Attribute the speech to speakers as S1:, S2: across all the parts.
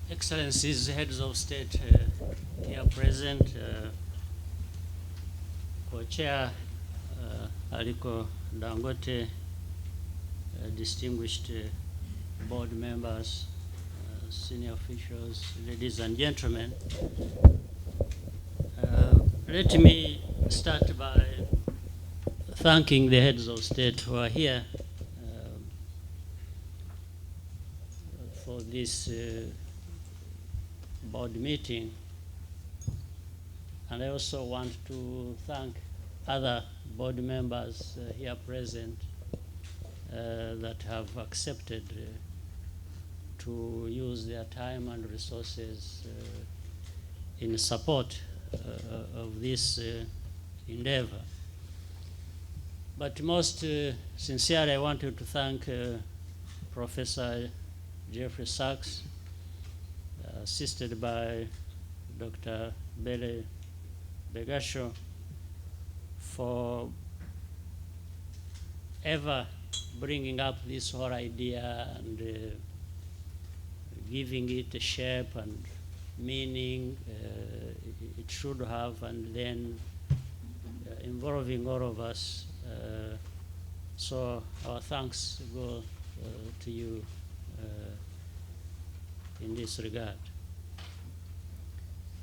S1: Excellencies, heads of state here present, co-chair Aliko Dangote, distinguished board members, senior officials, ladies and gentlemen. Let me start by thanking the heads of state who are here for this board meeting. And I also want to thank other board members here present that have accepted to use their time and resources in support of this endeavor. But most sincerely, I wanted to thank Professor Jeffrey Sachs, assisted by Dr. Bele Begasho, for ever bringing up this whole idea and giving it a shape and meaning it should have, and then involving all of us. So our thanks go to you in this regard.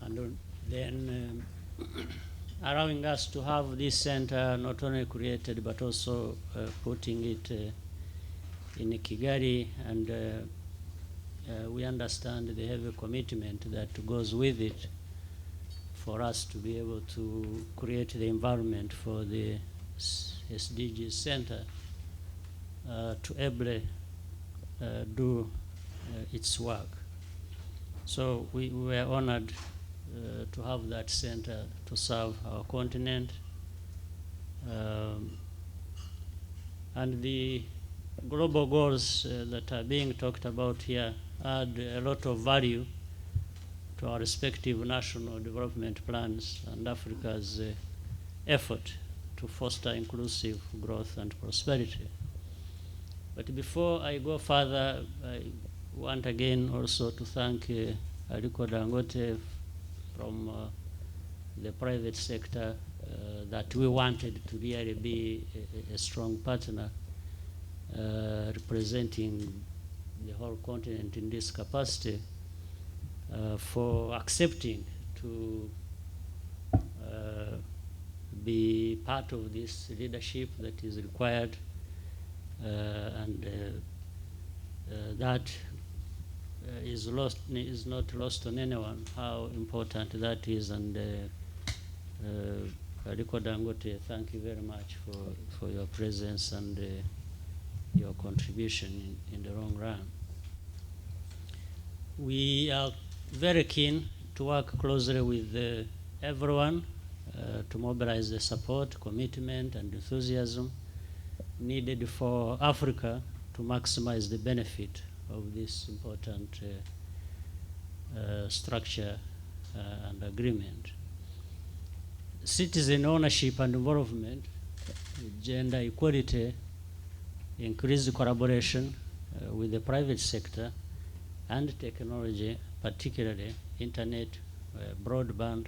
S1: And then allowing us to have this center not only created but also putting it in Kigali, and we understand the heavy commitment that goes with it for us to be able to create the environment for the SDG Center to ably do its work. So we were honored to have that center to serve our continent. And the global goals that are being talked about here add a lot of value to our respective national development plans and Africa's effort to foster inclusive growth and prosperity. But before I go further, I want again also to thank Aliko Dangote from the private sector that we wanted to really be a strong partner representing the whole continent in this capacity, for accepting to be part of this leadership that is required, and that is not lost on anyone how important that is. And Aliko Dangote, thank you very much for your presence and your contribution in the long run. We are very keen to work closely with everyone to mobilize the support, commitment, and enthusiasm needed for Africa to maximize the benefit of this important structure and agreement. Citizen ownership and involvement, gender equality, increased collaboration with the private sector and technology, particularly internet, broadband,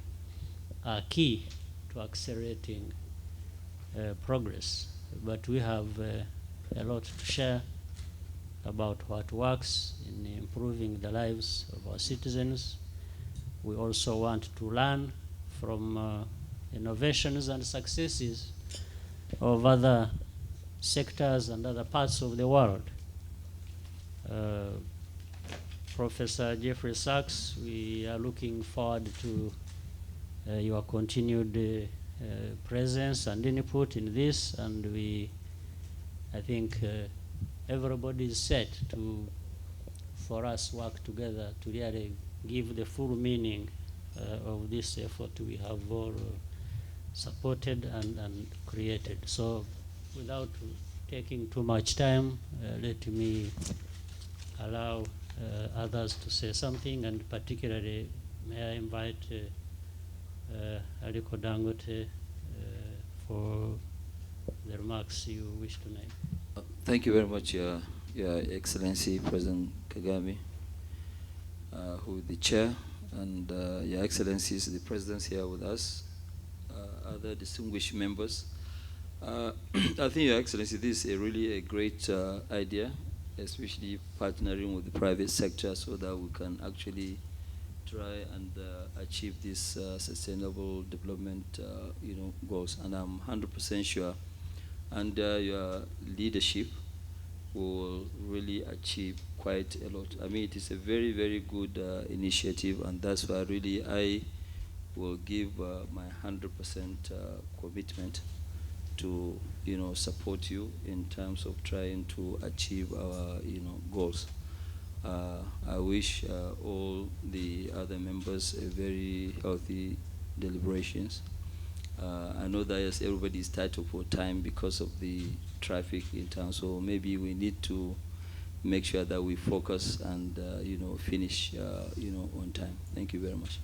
S1: are key to accelerating progress. But we have a lot to share about what works in improving the lives of our citizens. We also want to learn from innovations and successes of other sectors and other parts of the world. Professor Jeffrey Sachs, we are looking forward to your continued presence and input in this, and I think everybody is set for us work together to really give the full meaning of this effort we have all supported and created. So without taking too much time, let me allow others to say something, and particularly may I invite Aliko Dangote for the remarks you wish to make.
S2: Thank you very much, Your Excellency President Kagame, with the chair and Your Excellencies, the Presidents here with us, other distinguished members. I think, Your Excellency, this is really a great idea, especially partnering with the private sector so that we can actually try and achieve these sustainable development goals. And I'm 100% sure under your leadership we will really achieve quite a lot. I mean, it is a very, very good initiative, and that's why really I will give my 100% commitment to support you in terms of trying to achieve our goals. I wish all the other members a very healthy deliberations. I know that yes, everybody is tight for time because of the traffic in town, so maybe we need to make sure that we focus and finish on time. Thank you very much.